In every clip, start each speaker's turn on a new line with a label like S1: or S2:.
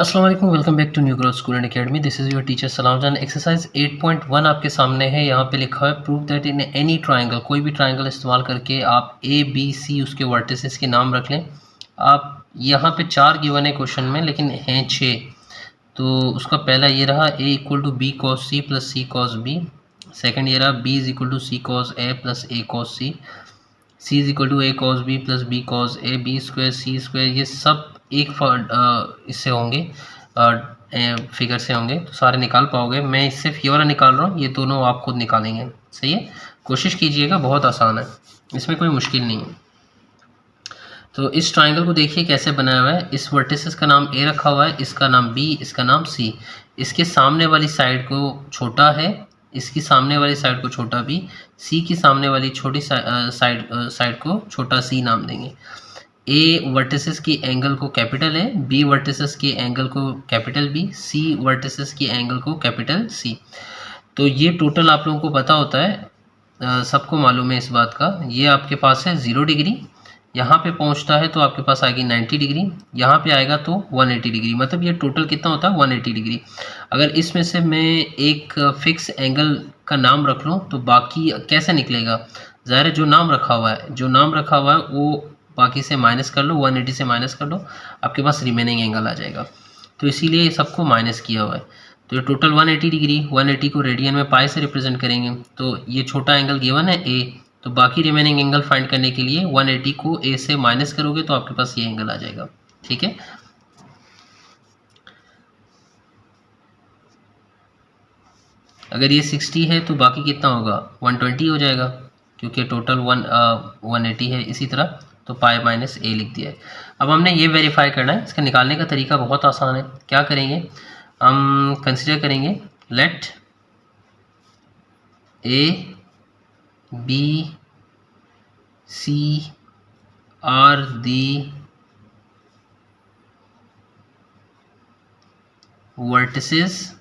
S1: अस्सलाम वालेकुम, welcome back to new growth school and academy. This is your teacher Salam Jan. Exercise 8.1 आपके सामने है। यहाँ पे लिखा है prove that in any triangle, कोई भी ट्राइंगल इस्तेमाल करके आप ए बी सी उसके वर्टिसेस के नाम रख लें। आप यहाँ पे 4 गिवन है क्वेश्चन में, लेकिन हैं 6। तो उसका पहला ये रहा a equal to b cos C plus c cos b. Second ये रहा b is equal to c cos a plus a cos c. C is equal to a cos b plus b cos a. B square c square, ये सब एक इससे होंगे, figure से होंगे, तो सारे निकाल पाओगे। मैं सिर्फ ये वाला निकाल रहा हूँ, ये दोनों आप खुद निकालेंगे। सही है, कोशिश कीजिएगा, बहुत आसान है, इसमें कोई मुश्किल नहीं है। तो इस ट्राइंगल को देखिए कैसे बनाया हुआ है। इस वर्टिसेस का नाम ए रखा हुआ है, इसका नाम बी, इसका नाम सी। इसके सामने वाली साइड को छोटा है, इसकी सामने वाली साइड को छोटा बी, सी की सामने वाली छोटी साइड को छोटा सी नाम देंगे। ए वर्टिसेस की एंगल को कैपिटल है, बी वर्टिसेस की एंगल को कैपिटल बी, सी वर्टिसेस की एंगल को कैपिटल सी। तो ये टोटल आप लोगों को पता होता है, सबको मालूम है इस बात का। ये आपके पास है 0 डिग्री, यहाँ पे पहुँचता है तो आपके पास आएगी 90 डिग्री, यहाँ पे आएगा तो 180 डिग्री। मतलब ये टोटल कितना होता है 180 डिग्री। अगर इसमें से मैं एक फिक्स एंगल का नाम रख लूँ तो बाकी कैसे निकलेगा? ज़ाहिर है जो नाम रखा हुआ है वो बाकी से माइनस कर लो, 180 से माइनस कर लो, आपके पास रिमेनिंग एंगल आ जाएगा। तो इसीलिए ये सबको माइनस किया हुआ है। तो ये टोटल 180 डिग्री, 180 को रेडियन में पाई से रिप्रेजेंट करेंगे। तो ये छोटा एंगल गिवन है ए, तो बाकी रिमेनिंग एंगल फाइंड करने के लिए 180 को ए से माइनस करोगे तो आपके पास ये एंगल आ जाएगा। ठीक है, अगर ये 60 है तो बाकी कितना होगा 120 हो जाएगा, क्योंकि टोटल 180 है। इसी तरह तो पाई माइनस ए लिख दिया है। अब हमने ये वेरीफाई करना है, इसका निकालने का तरीका बहुत आसान है। क्या करेंगे, हम कंसिडर करेंगे let A B C are the vertices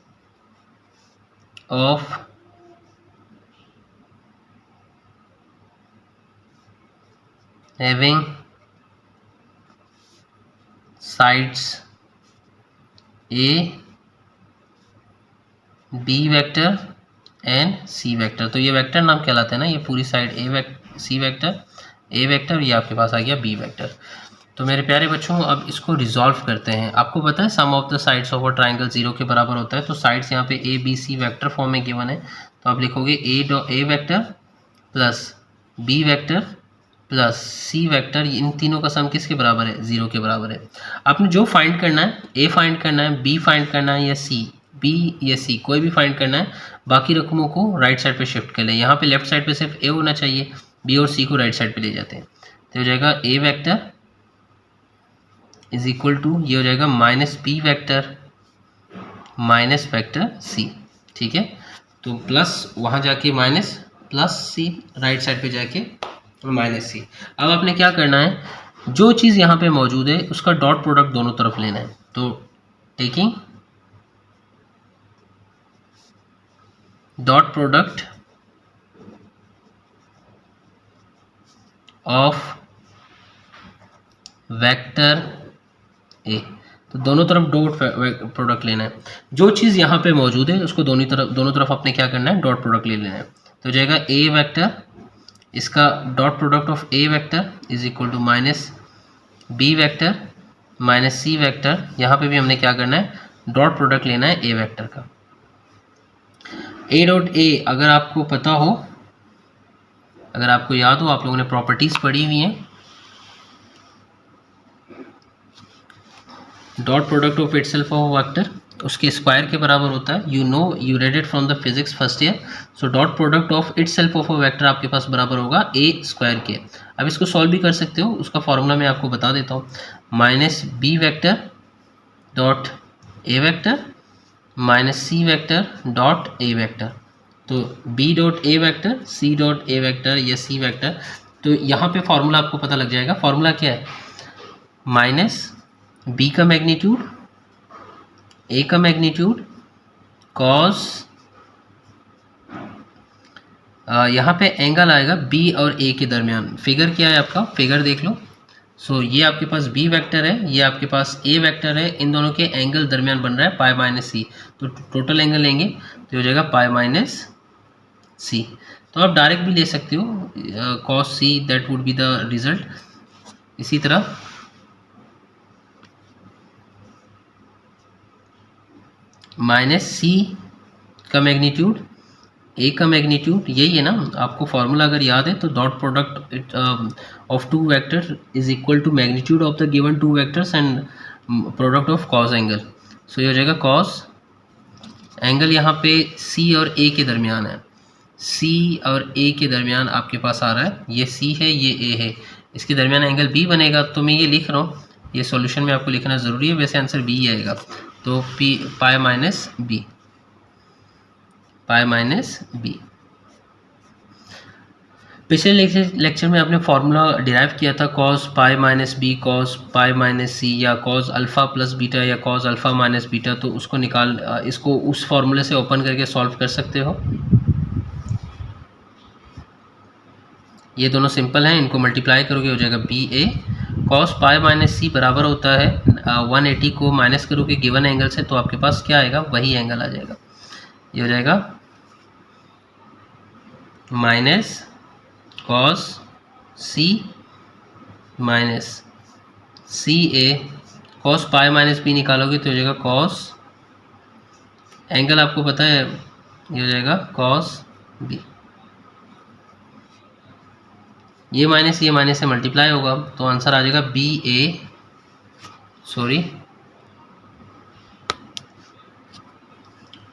S1: of having sides a b vector and c vector. तो ये वेक्टर नाम कहलाते हैं ना, ये पूरी side C vector, A vector, ये आपके पास आ गया बी वेक्टर। तो मेरे प्यारे बच्चों, अब इसको रिजॉल्व करते हैं। आपको पता है sum of the sides of a triangle 0 के बराबर होता है। तो साइड्स यहाँ पे a B c vector form में गिवन है, तो आप लिखोगे a vector plus b vector plus c vector, इन तीनों का सम किसके बराबर है 0 के बराबर है। आपने जो फाइंड करना है, ए फाइंड करना है, बी फाइंड करना है, या सी, बी या सी कोई भी फाइंड करना है, बाकी रकमों को राइट साइड पे शिफ्ट कर लें। यहाँ पे लेफ्ट साइड पे सिर्फ ए होना चाहिए, बी और सी को राइट साइड पे ले जाते हैं। तो हो जाएगा A vector is equal to, ये हो जाएगा minus B vector minus vector C. ठीक है, तो प्लस वहाँ जाके minus plus C, right side पे जाके माइनस सी। अब आपने क्या करना है, जो चीज़ यहाँ पे मौजूद है उसका डॉट प्रोडक्ट दोनों तरफ लेना है। तो taking dot product of vector A, तो दोनों तरफ डॉट प्रोडक्ट लेना है। जो चीज़ यहाँ पे मौजूद है उसको दोनों तरफ आपने क्या करना है, डॉट प्रोडक्ट ले लेना है। तो जाएगा ए वेक्टर, इसका dot product of A vector is equal to minus B vector minus C vector. यहाँ पे भी हमने क्या करना है, डॉट प्रोडक्ट लेना है ए वेक्टर का। ए डॉट ए, अगर आपको पता हो, अगर आपको याद हो, आप लोगों ने प्रॉपर्टीज पढ़ी हुई हैं, dot product of itself of vector उसके स्क्वायर के बराबर होता है। You read it from the physics first year. So dot product of itself of a vector आपके पास बराबर होगा ए स्क्वायर के। अब इसको सॉल्व भी कर सकते हो, उसका फॉर्मूला मैं आपको बता देता हूँ। Minus B vector dot a vector minus C vector dot a vector. तो b dot a vector, c dot a vector या सी वेक्टर। तो यहाँ पे फॉर्मूला आपको पता लग जाएगा। फॉर्मूला क्या है, माइनस बी का मैग्नीट्यूड, ए का मैग्नीट्यूड, कॉस, यहाँ पे एंगल आएगा बी और ए के दरमियान। फिगर क्या है आपका, फिगर देख लो। सो ये आपके पास बी वेक्टर है, ये आपके पास ए वेक्टर है, इन दोनों के एंगल दरमियान बन रहा है पाई माइनस सी, तो टोटल एंगल लेंगे तो हो जाएगा पाई माइनस सी। तो आप डायरेक्ट भी ले सकते हो cos C, that would be the result. इसी तरह माइनस सी का मैग्नीट्यूड, ए का मैग्नीट्यूड यही है ना, आपको फॉर्मूला अगर याद है तो dot product of two vector is equal to magnitude of the given two vectors and product of cos angle. So ये हो जाएगा कॉस एंगल यहाँ पे सी और ए के दरमियान है, सी और ए के दरमियान आपके पास आ रहा है, ये सी है ये ए है, इसके दरमियान एंगल बी बनेगा। तो मैं ये लिख रहा हूँ, ये सॉल्यूशन में आपको लिखना ज़रूरी है, वैसे आंसर बी आएगा। तो P pi minus B, pi minus B. पिछले लेक्चर में आपने फार्मूला डिराइव किया था cos pi minus B, cos pi minus C, या कॉस अल्फ़ा प्लस बीटा, या कॉस अल्फ़ा माइनस बीटा। तो उसको इसको उस फार्मूले से ओपन करके सॉल्व कर सकते हो। ये दोनों सिंपल हैं, इनको मल्टीप्लाई करोगे हो जाएगा B A. Cos pi minus सी बराबर होता है 180 को माइनस करोगे गिवन एंगल से, तो आपके पास क्या आएगा, वही एंगल आ जाएगा। ये हो जाएगा minus cos C minus C A, cos pi minus B निकालोगे तो हो जाएगा कॉस एंगल आपको पता है, ये हो जाएगा कॉस बी। ये माइनस से मल्टीप्लाई होगा तो आंसर आ जाएगा B A, sorry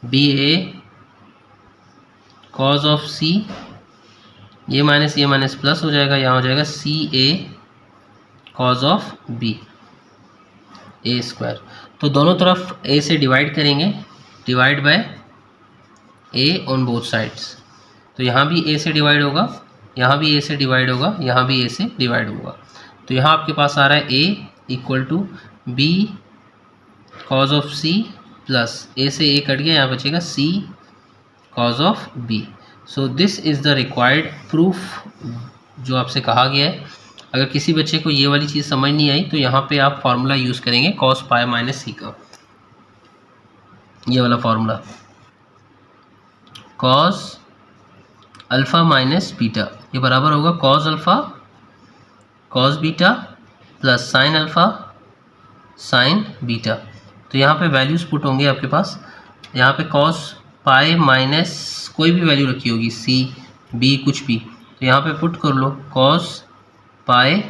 S1: B A cos of C, ये माइनस प्लस हो जाएगा, यहाँ हो जाएगा C A cos of B A square. तो दोनों तरफ ए से डिवाइड करेंगे, divide by A on both sides. तो यहाँ भी ए से डिवाइड होगा, यहाँ भी ए से डिवाइड होगा, यहाँ भी ए से डिवाइड होगा। तो यहाँ आपके पास आ रहा है A equal to B cos of C plus A से ए कट गया, यहाँ बचेगा C cos of B. So this is the required proof जो आपसे कहा गया है। अगर किसी बच्चे को ये वाली चीज़ समझ नहीं आई तो यहाँ पे आप फार्मूला यूज़ करेंगे कॉस पाई माइनस सी का, ये वाला formula cos alpha minus beta, ये बराबर होगा cos alpha cos beta plus sine alpha sine beta. तो यहाँ पे वैल्यूज़ पुट होंगे आपके पास, यहाँ पे कॉस पाई माइनस कोई भी वैल्यू रखी होगी, सी बी कुछ भी, तो यहाँ पे पुट कर लो cos pi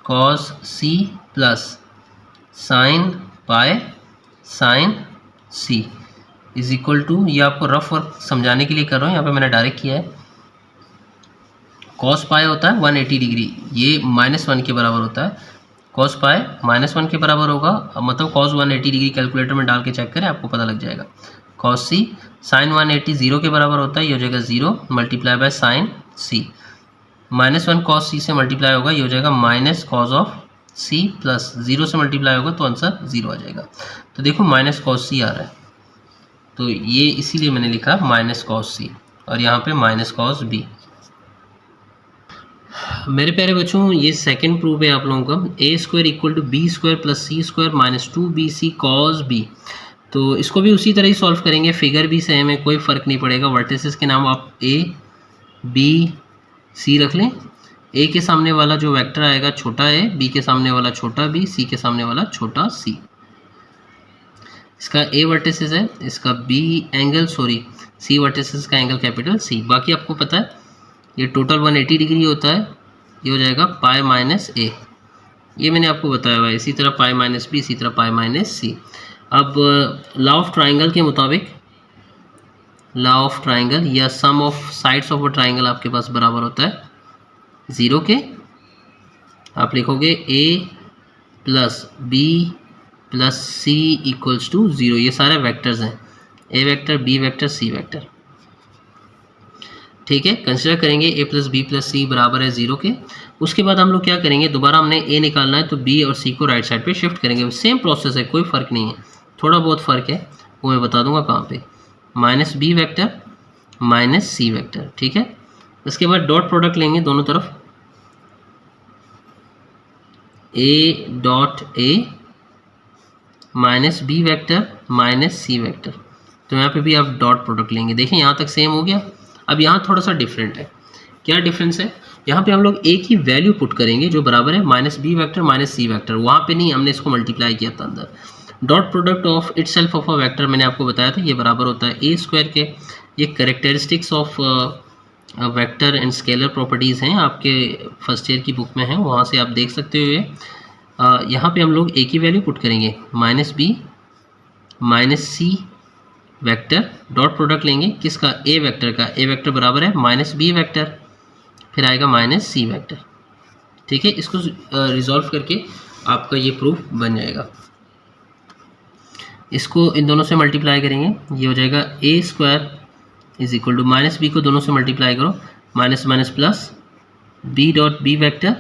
S1: cos C plus sine pi sine C is equal to, ये आपको रफ वर्क समझाने के लिए कर रहा हूँ, यहाँ पे मैंने डायरेक्ट किया है। कॉस पाई होता है 180 डिग्री, ये -1 के बराबर होता है, कॉस पाई -1 के बराबर होगा, मतलब कॉस 180 डिग्री कैलकुलेटर में डाल के चेक करें आपको पता लग जाएगा। कॉस सी साइन 180 0 के बराबर होता है, ये हो जाएगा 0 multiply by sine C, -1 cos C से मल्टीप्लाई होगा, ये हो जाएगा minus cos of C plus 0 से मल्टीप्लाई होगा तो आंसर 0 आ जाएगा। तो देखो माइनस कॉस सी आ रहा है, तो ये इसीलिए मैंने लिखा माइनस कॉस सी और यहाँ पे माइनस कॉस बी। मेरे प्यारे बच्चों, ये सेकंड प्रूफ है आप लोगों का, A square equal to B square plus C square minus 2bc cos B. तो इसको भी उसी तरह ही सॉल्व करेंगे, फिगर भी सेम है, कोई फ़र्क नहीं पड़ेगा। वर्टिसेस के नाम आप ए बी सी रख लें, ए के सामने वाला जो वेक्टर आएगा छोटा ए, बी के सामने वाला छोटा बी, सी के सामने वाला छोटा सी। इसका ए वर्टिसेस है, इसका B angle sorry C vertices का एंगल कैपिटल सी। बाकी आपको पता है ये टोटल 180 डिग्री होता है, ये हो जाएगा पाई माइनस ए, ये मैंने आपको बताया हुआ है। इसी तरह पाई माइनस बी, इसी तरह पाई माइनस सी। अब लॉ ऑफ ट्राइंगल के मुताबिक, लॉ ऑफ ट्राइंगल या sum of sides of a triangle आपके पास बराबर होता है 0 के। आप लिखोगे A plus B plus C equals to 0, ये सारे वेक्टर्स हैं, A vector B vector C vector, ठीक है। कंसिडर करेंगे A plus B plus C बराबर है 0 के। उसके बाद हम लोग क्या करेंगे, दोबारा हमने ए निकालना है तो बी और सी को राइट साइड पे शिफ्ट करेंगे। सेम प्रोसेस है, कोई फ़र्क नहीं है, थोड़ा बहुत फ़र्क है वो मैं बता दूंगा कहाँ पे। माइनस बी वेक्टर माइनस सी वेक्टर, ठीक है। इसके बाद डॉट प्रोडक्ट लेंगे दोनों तरफ, A dot A minus B vector minus C vector. तो यहाँ पे भी आप डॉट प्रोडक्ट लेंगे। देखिए यहाँ तक सेम हो गया। अब यहाँ थोड़ा सा डिफरेंट है। क्या डिफरेंस है? यहाँ पे हम लोग ए की वैल्यू पुट करेंगे जो बराबर है minus B vector minus C vector. वहाँ पे नहीं, हमने इसको मल्टीप्लाई किया था अंदर। Dot product of it self of a vector मैंने आपको बताया था, ये बराबर होता है ए स्क्वायर के। ये characteristics of vector and scalar properties हैं, आपके फर्स्ट ईयर की बुक में हैं, वहाँ से आप देख सकते हो। यहाँ पे हम लोग ए की वैल्यू पुट करेंगे माइनस बी माइनस सी वेक्टर, डॉट प्रोडक्ट लेंगे किसका? ए वेक्टर का। ए वेक्टर बराबर है माइनस बी वेक्टर, फिर आएगा माइनस सी वेक्टर। ठीक है, इसको रिजॉल्व करके आपका ये प्रूफ बन जाएगा। इसको इन दोनों से मल्टीप्लाई करेंगे, ये हो जाएगा A square is equal to minus B को दोनों से मल्टीप्लाई करो, minus minus plus B dot B vector.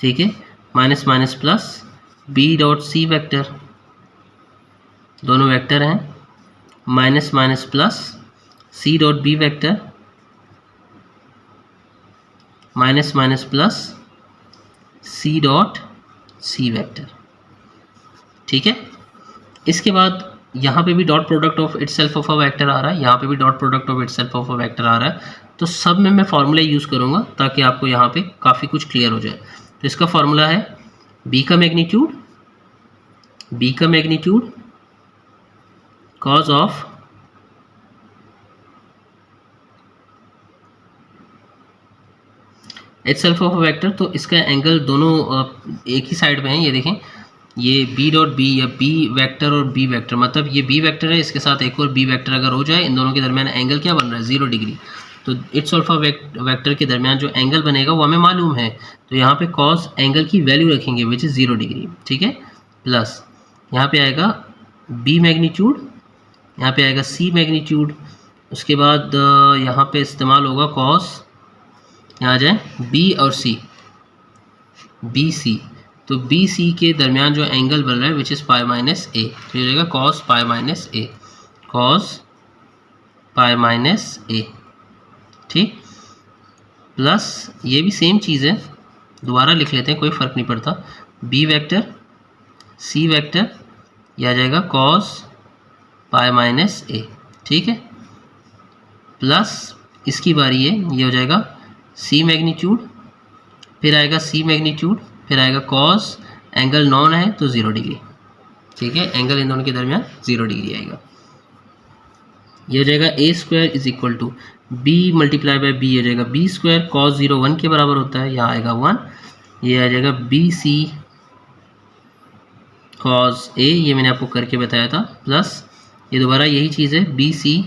S1: ठीक है, minus minus plus B dot C vector, दोनों वेक्टर हैं, minus minus plus C dot B vector minus minus plus C dot C vector. ठीक है, इसके बाद यहाँ पे भी dot product of itself of a vector आ रहा है, यहाँ पे भी dot product of itself of a vector आ रहा है। तो सब में मैं फार्मूला यूज़ करूँगा ताकि आपको यहाँ पे काफ़ी कुछ क्लियर हो जाए। तो इसका फार्मूला है बी का magnitude cause of itself of a vector. तो इसका एंगल दोनों एक ही साइड में है, ये देखें, ये बी डॉट बी या बी वेक्टर और बी वेक्टर, मतलब ये बी वेक्टर है, इसके साथ एक और बी वेक्टर अगर हो जाए, इन दोनों के दरमियान एंगल क्या बन रहा है? 0 डिग्री। तो इटसेल्फ ऑफ वेक्टर के दरमियान जो एंगल बनेगा वो हमें मालूम है। तो यहाँ पे कॉस एंगल की वैल्यू रखेंगे विच इज़ 0 डिग्री। ठीक है, प्लस यहाँ पे आएगा बी मैग्नीट्यूड, यहाँ पे आएगा सी मैग्नीट्यूड, उसके बाद यहाँ पे इस्तेमाल होगा कॉस, यहाँ आ जाए बी और सी, बी सी। तो बी सी के दरमियान जो एंगल बन रहा है विच इज़ पाई माइनस ए, तो ये रहेगा कॉस पाई माइनस ए, कॉस पाई माइनस ए। ठीक, प्लस ये भी सेम चीज़ है, दोबारा लिख लेते हैं, कोई फ़र्क नहीं पड़ता। बी वेक्टर सी वेक्टर, यह आ जाएगा कॉस पाई माइनस ए। ठीक है, प्लस इसकी बारी है, ये हो जाएगा सी मैग्नीट्यूड, फिर आएगा सी मैग्नीट्यूड, फिर आएगा कॉस, एंगल नॉन है तो 0 डिग्री। ठीक है, एंगल इन दोनों के दरमियान 0 डिग्री आएगा। ये हो जाएगा A square is equal to B multiply by B, हो जाएगा बी स्क्वायर, कॉस 0 1 के बराबर होता है, यहाँ आएगा 1। ये आ जाएगा बी सी कॉस ए, ये मैंने आपको करके बताया था, प्लस ये दोबारा यही चीज़ है बी सी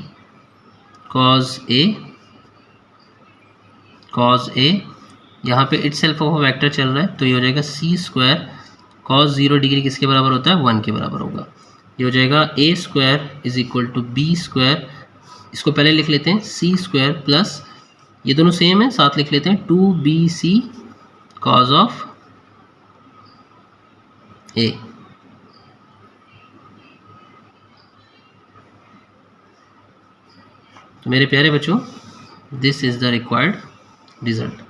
S1: कॉस ए, यहाँ पे इटसेल्फ ऑफ वेक्टर चल रहा है तो ये हो जाएगा सी स्क्वायर कॉस 0 डिग्री किसके बराबर होता है? 1 के बराबर होगा। ये हो जाएगा A square is equal to B square, इसको पहले लिख लेते हैं सी स्क्वायर, प्लस ये दोनों सेम है, साथ लिख लेते हैं 2bc कॉज ऑफ ए। तो मेरे प्यारे बच्चों, this is the required result.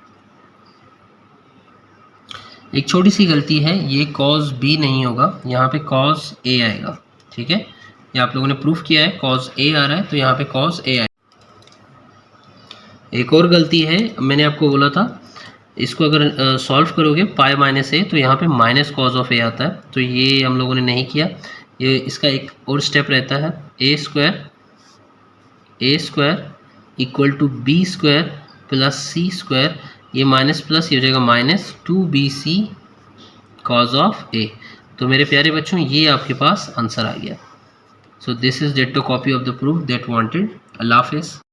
S1: एक छोटी सी गलती है, ये कॉज बी नहीं होगा, यहाँ पे कॉज ए आएगा। ठीक है, ये आप लोगों ने प्रूफ किया है, कॉज ए आ रहा है तो यहाँ पे कॉज ए आएगा। एक और गलती है, मैंने आपको बोला था इसको अगर सॉल्व करोगे पाई माइनस ए तो यहाँ पे माइनस कॉज ऑफ ए आता है, तो ये हम लोगों ने नहीं किया। ये इसका एक और स्टेप रहता है, A square equal to B square plus C square, ये माइनस प्लस ये हो जाएगा माइनस 2bc कॉज ऑफ ए। तो मेरे प्यारे बच्चों, ये आपके पास आंसर आ गया। So this is ditto copy of the proof that wanted. अल्लाह हाफिज़।